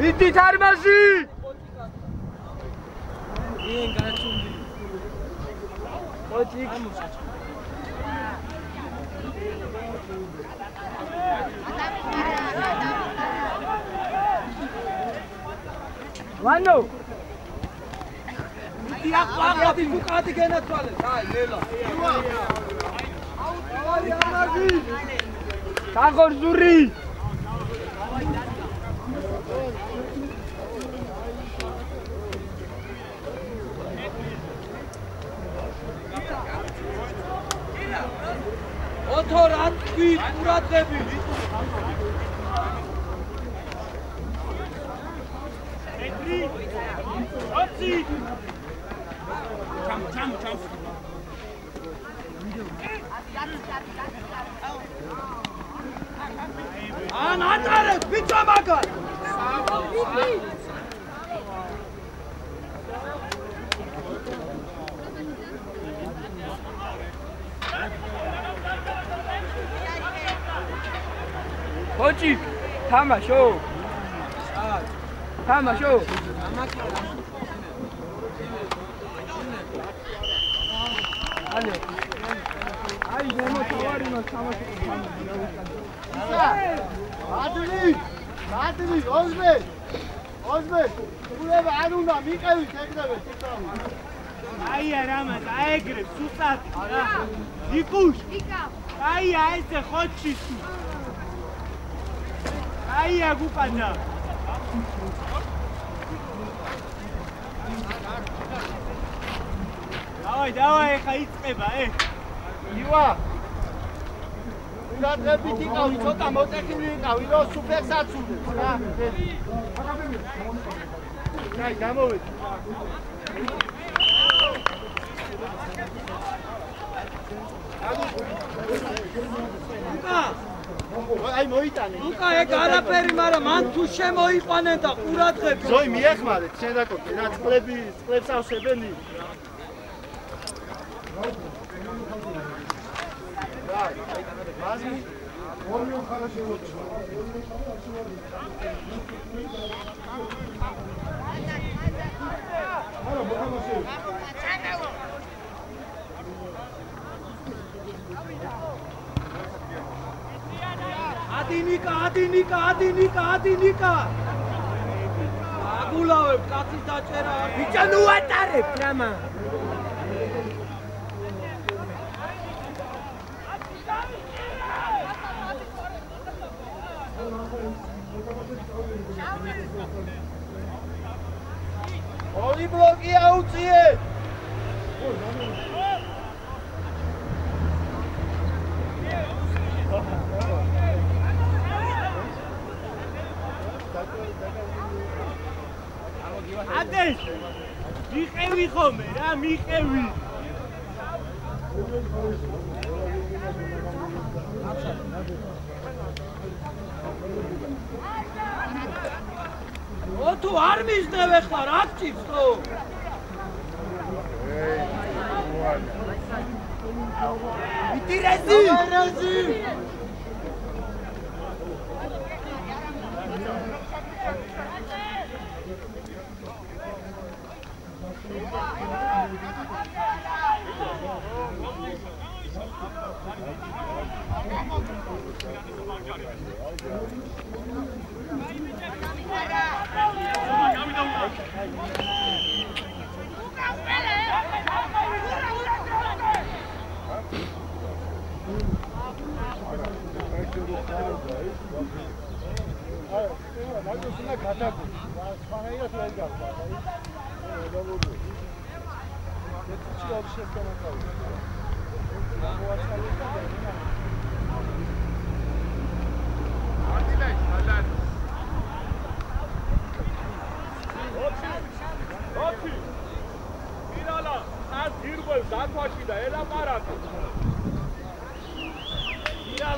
Miti tarmasi! Ien garachundi. Ochi. Vano. Miti aqua bucati che naturale. Dai, lela. Tagor zuri. Othor atki quratები. Petri. Otsi. Cham. Anatare bicho magar. Ochi, tamasho. Tamasho. Ale. Ai, nemo tawari no tamasho. Adli, Ozbe. Ულება არ უნდა მიყევით ეგრევე თვითონ. აი არამაც, აეგრე სუსად. იკუშ. აი ესე ხოჩი. აი აგუპანა. დავაი, ხა იწყება, ივა. გაგები თიკავი, ცოტა მოტეხილი იყავი, რომ სუპერს აცუდებს რა. აი, გამოვედი. აი მოიტანე. უკა ეგ არაფერი, მაგრამ მან თუ შემოიყვანენ და ყურადღები. ზოი მიეხმარეთ, შენ დაკოთე, რა წყლებს ავსებენი. Возьми. Он хорошо лучше. Адиника. Агулავებ კაცის დაჭერა. ბიჭო ნუ ატარებ რამა. ორი ბლოკი აუწიე. ades მიყევი ხომე რა მიყევი ოტო არ მისდევ ახლა რა გჭირს ხო მიტირეზი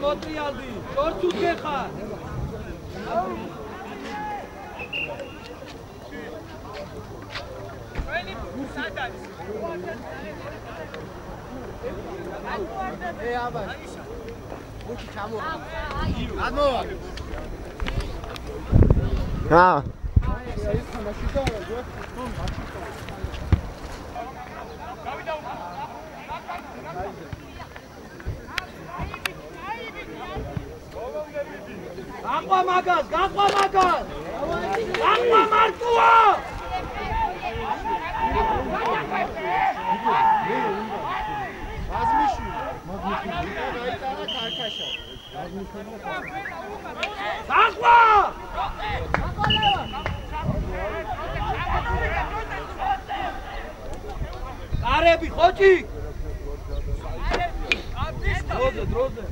მოტრიალდი, შორს უგეხარ. ვენი სადაც? აბა. უჩი ჩამო. ამოვა. ჰა. ეს ხმაში დავა, გაყვა მაგას, გაყვა მაგას. გაყვა მარტოა. მაზმიში გაიტანა ქარქაშა. გაყვა. კარები ხოჭი. დროზე.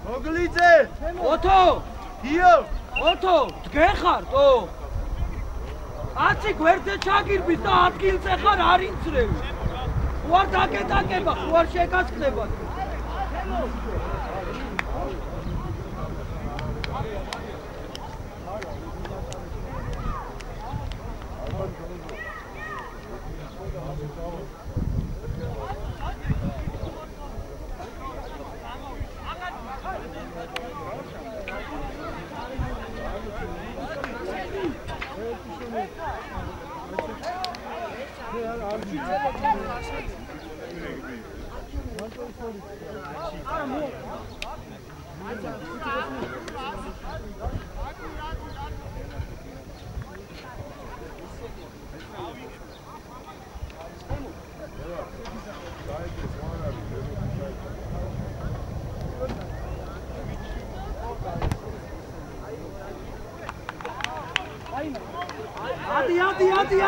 მოგლიძე! ოთო! დიო! ოთო! დგეხართო! აცი გვერდზე ჩაგირბის და ადგილზე ხარ არ ინცრევი. ხوار დაკეტაკება, ხوار შეგასხდება.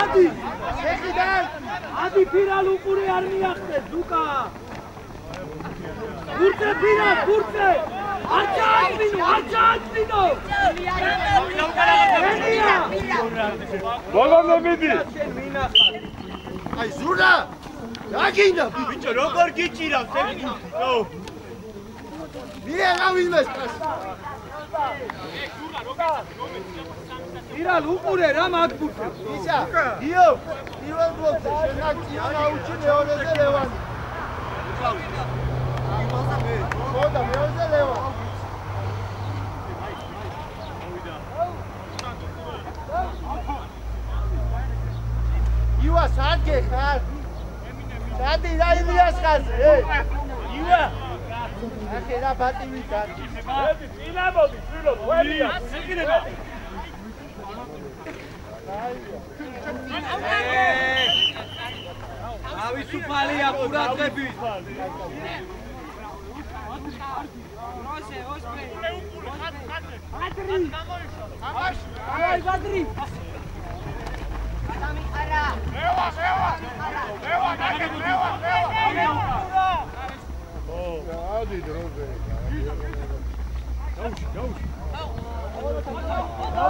ადი. შეხიდან! ადი ფირალ უყურე არ მიახდეს, დუკა. გურწე ფირალ, გურწე. არ ჩააჩვინო. მოგონებიდი. აი ზურა! რა გინდა? ბიჭო, როგორ გიჭირავს ეს გუთი? ო. მირე რა ვინმეს კას? ფირალ უყურე რა მაგბურთე. ისა, დიო, პირველ ბლოკზე შენაკცია აუჩი მეორეზე ლევანი. ხოდა მეორეზე ლევანი. ივა სადგე ხარ? სადი რა ილიას ხარზე? ივა. ახე რა ბატივი დადი. წინამოდი, ვერია, სიგინება. ავისუფალია ყურადღები. ბადრი. ადი დროზე.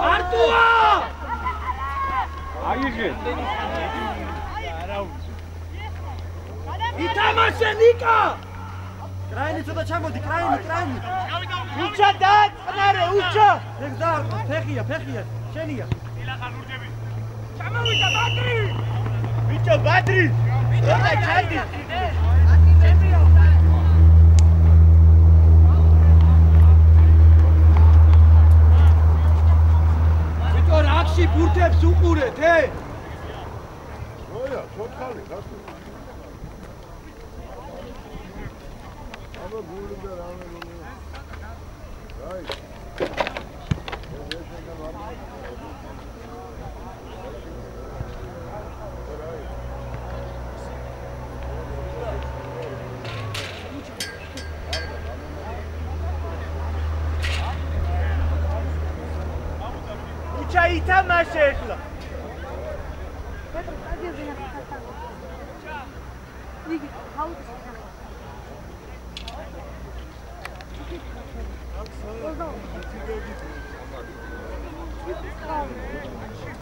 არტუა! აიღე. ითამაშე ნიკა! კრაინი ცოტა ჩამოდი, კრაინი. უჩა დაწყნარე, უჩა! ფეხია, შენია. ჩამოვიდა ბადრი! ბიჭო, ბადრი! ცოტა ჩადი. ბიჭო, რაკში ბურთებს უყურეთ, ოია, ჩოთხალი, გასულ. აბა გული და რამე გული. რაი. ჩაითამაშე ახლა.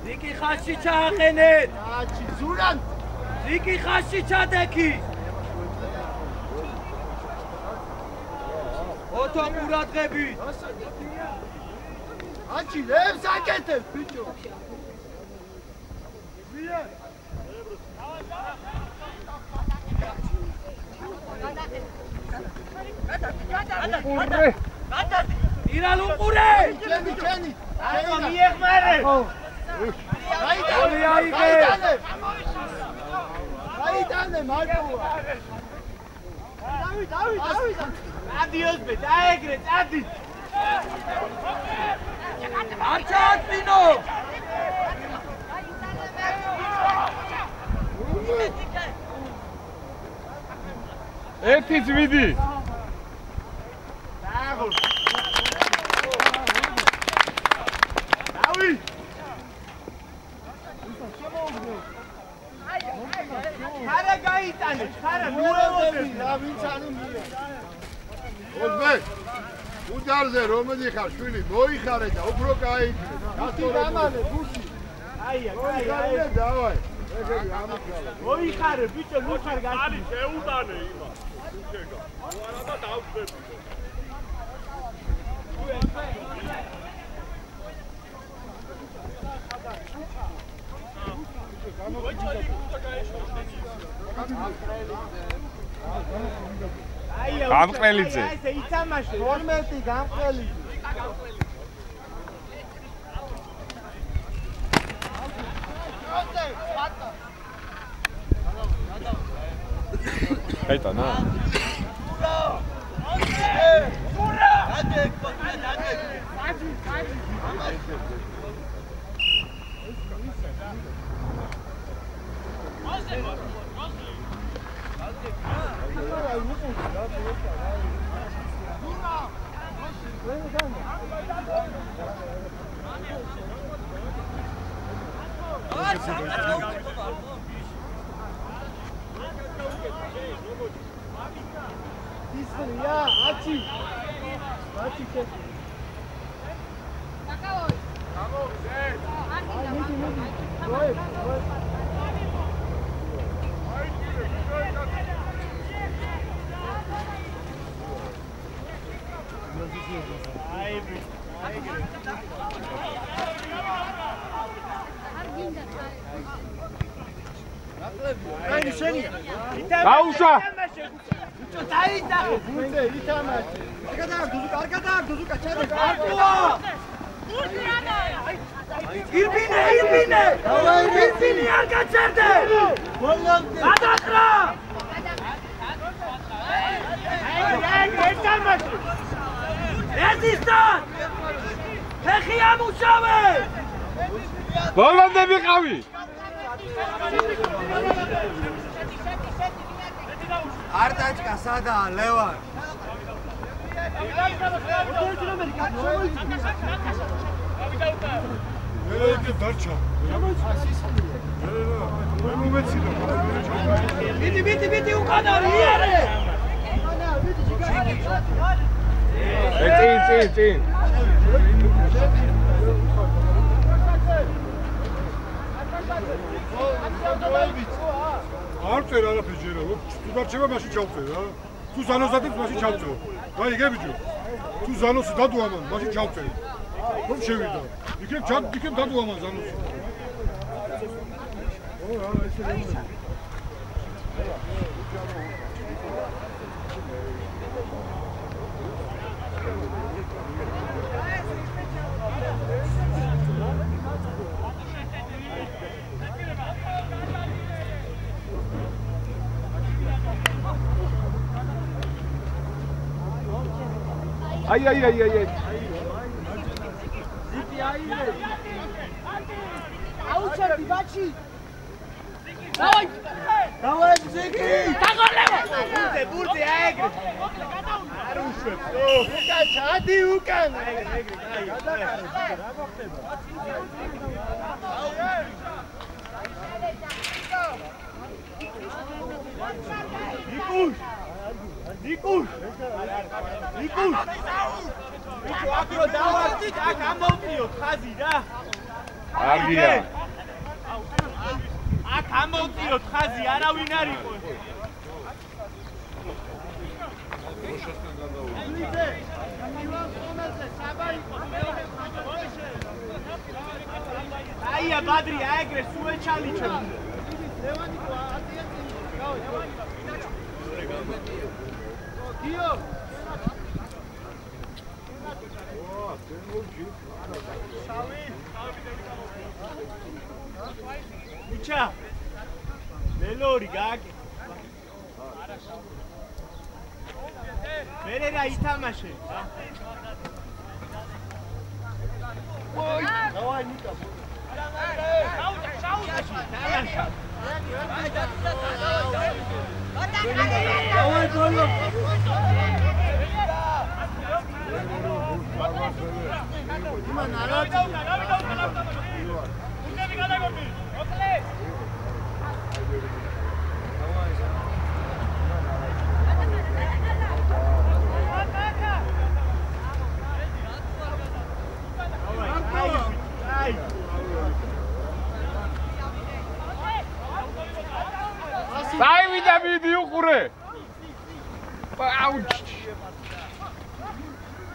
Ziki xashi çağınet. Achi, Zuran. Ziki xashi çadeki. Oto muradgebi. Achi, lem sakete, bicho. İran uqure. Cheni. აკო მიეხმარე გაიტანე მარკოა დავი ადიოს ბე დაეგრე წადი არჩატინო ერთი ძვიდი დააღო დავი ხარა გაიტანე ხარა მოევოდები რა ვინც ანუ მია ოზბე უდარზე რომელი ხარ შვილი მოიხარე და უფრო გაიქრე გასტო რამალე ბუში აია მოიხარე დავაი ეგები ამიქალა მოიხარე ბიჭო მოხარ გასული არი შეუტანე იმა უშეგა არა და დავწები გამყრელიძე ესე იცამაშე 12 გამყრელიძე გაიტანა ისრია აცი აცი კე გამოგზე როე აი შენია გაუშვა დაიდა ბუნდე ითამაშე კარგადაა დუზუკა ჩადე არკოა ირბინე ირბინე არ გაჩერდე გადახრა ერთისთან ფეხი ამუშავე ბოლომდე ვიყავი არტაჭკა სადაა ლევან მე დარჩა მე მომეცინა ბიდი უკანა იარე წინ არ წერ არაფერი ჯერა თუ დარჩება მაშინ ჩავწერ რა თუ ზანოს დადებს მაშინ ჩავწერ რა იგე ბიჭო თუ ზანოს დადუამან მაშინ ჩავწერ რომ შევიდა იქნებ დადუამან ზანოს ო რა ესე Ay. Ziki aile. აუჩერდი ბაჩი Davay Ziki. ბურთი აეგრე არ უშვებს უკან ჩადი უკან აი ნიკუშ ვიჩო აკრო დავარდით აქ ამოვწიოთ ხაზი რა არგია აქ ამოვწიოთ ხაზი არავინ არ იყო აია ბადრი აეგრე სუეჩალიჩო გიო მიჩა მელორი გააკე მერე რა ითამაშე ой давай ника давай голо иман арати უნები გადაგორდი ოკლე დაივიდა მიდი უყურე აუჩ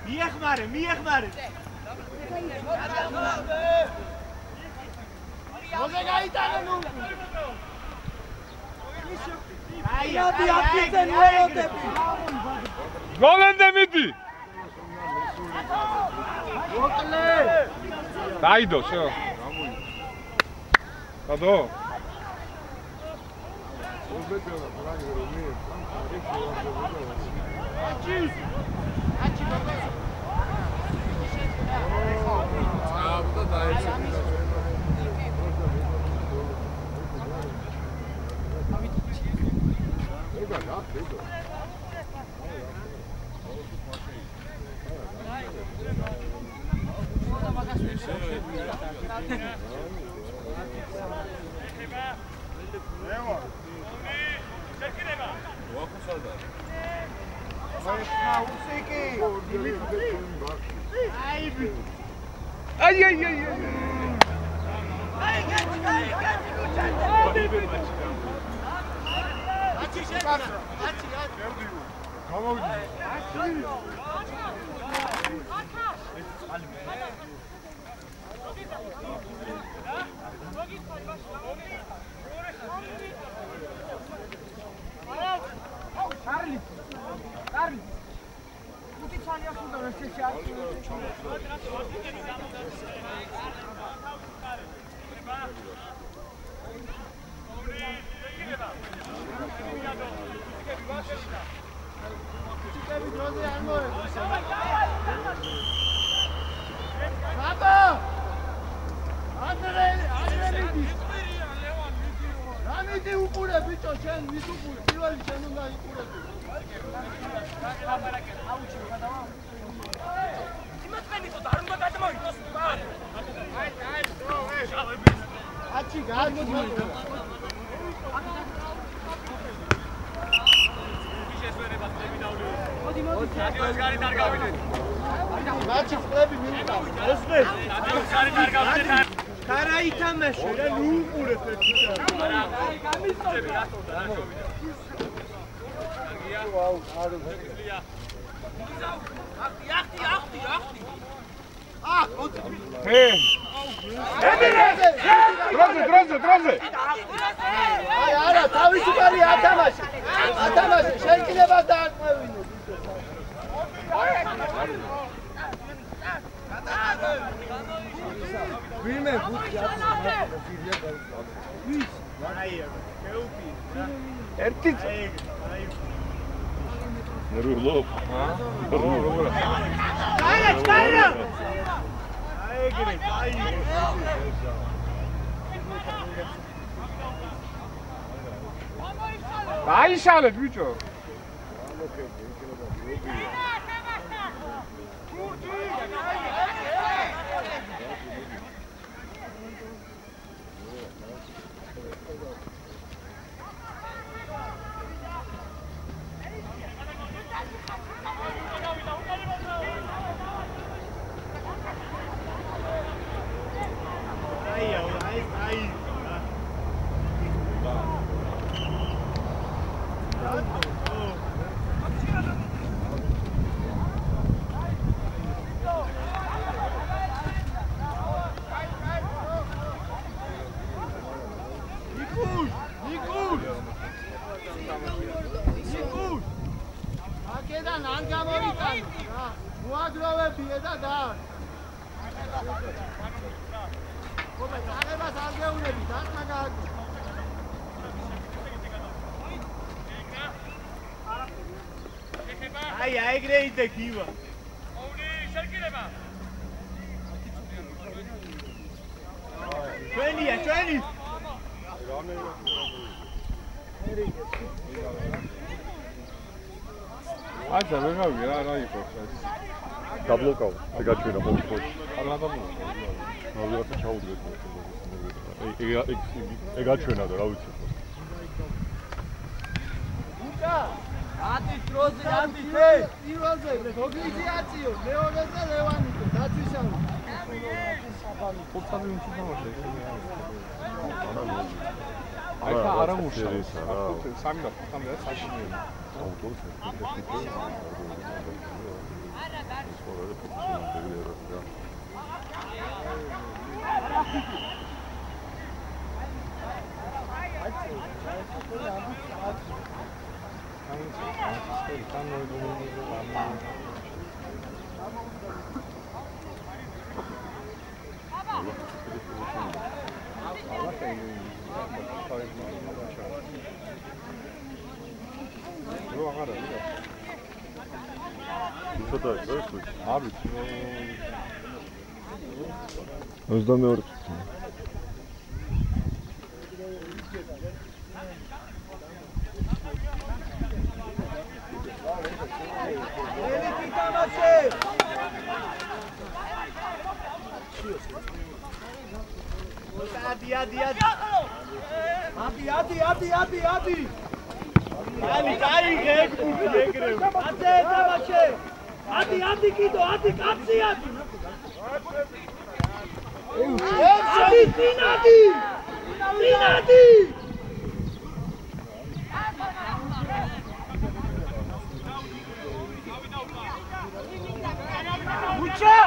მიეხმარე მოზე გაიტანე ნუ აი აფიცენ ვეროდები გოლენდე მიდი ოკლე დაიდო შო გადო დროზე აი არა თავისუფალი ათამაშე შენ კიდევ დააწყევინო ვინმე ბუთი აი კეუპი ერთი რულო როგორ კარა აიგრე დაიშალეთ ბიჭო მოდიე და დარ. ობა, აღებას არ გეუნები, დახმა გააკო. აი, აიგრე იდექ ივა. ჩვენია, ჩვენი. აი, ზავერავი რა იყო ეს. დაბლოკავ, ეგაჩვენა ხოლმე. არა დაბლოკავ. მაგათ ჩაუდგეთ. ეგაჩვენა და რა ვიცი. ათი დროზე, ათი თე. პირველზე გოგლიციაციო, მეორეზე ლევანიკო, დაცვისავი. ხუთსაბი უნდა დავაშე ისინი არის. აი ხა არა მუშაობს რა. სამი და ხუთამდე საშინელი. აუტოს ეს არა გარი. სკოლაზე ფუნქციონალური ერა. ცოტა ის არ ვიცი. 22 წუთი. Adi. Dai, egre. Ate, tamache. Adi, kido, adi, kapsi, adi. Adi, Tinadi. Mucha.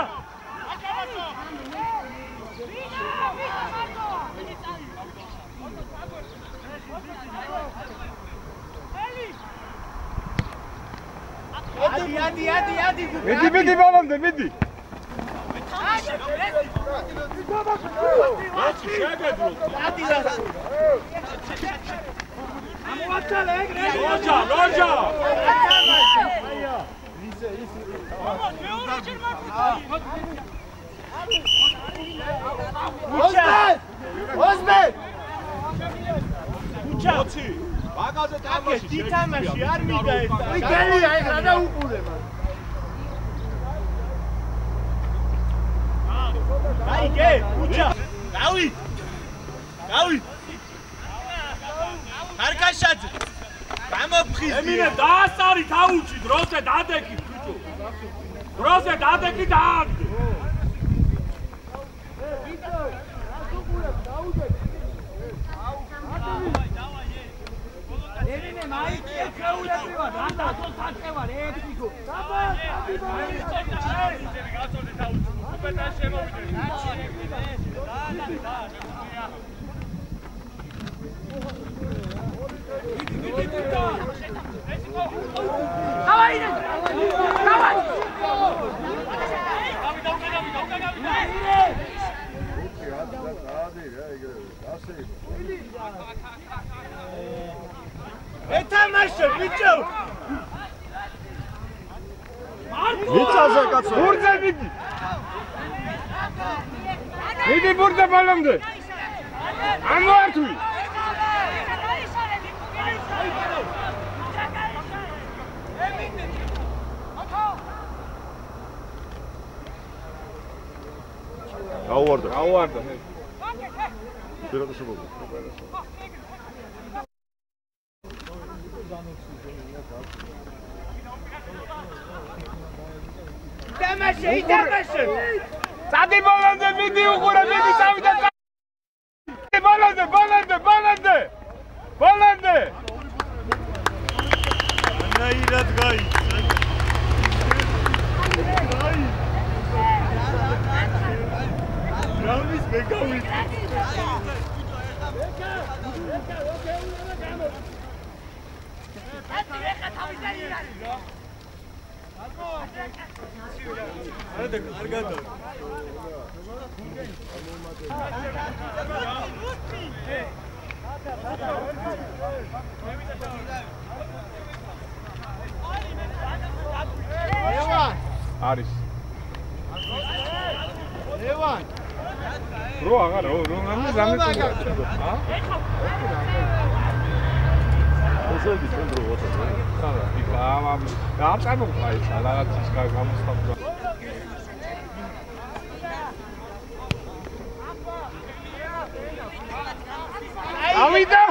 Adi. Medi balonda, medi. Roja. Ozbek! Mucha. Bagazet tamashi, titamashi, არ მიდა ეს. გელია ეგ რა დაუყურება. Აიგე, უჩა. დავი. არკაშაძე. გამოფხიზი. ემინე დაასწარი თავუჩი, დროზე დადეკი ბიჭო. დროზე დადეკი დააგდე. ემინე მაიკია ქეულებრივა, რანდასო საჭევარ ექნიკო. გაწოდე თავუჩი. უპეტან შემოვიდე. Давай! ეთამაშე, ბიჭო! მიწაზე კაცო. ბურდე მიდი. მიდი ბურდე ბალონდე. ამოართვი. გაუვარდა. პირადოსებობა. ითამაშე! სადი ბალონდე მიდი უყურე, მიდი წავიდა. ბალონდე. ნაირად გაიცა. რავის მეგავიწყე. არის. ევან. რო აღარა, რო რამე ა? ესეთი ცენტრო ვოცა. ხარა, იქ ამ წარმოყვა ის რაღაც ის გამოსხავდა. ავიდა!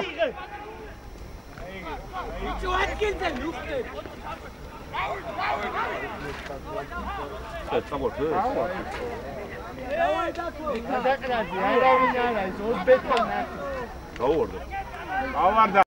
ბიჭო ადგილზე ლუხტე. წამორფე. გადაყრადი, არავინ არა ის 20 ტონა. გაუვარდა. ავარდა,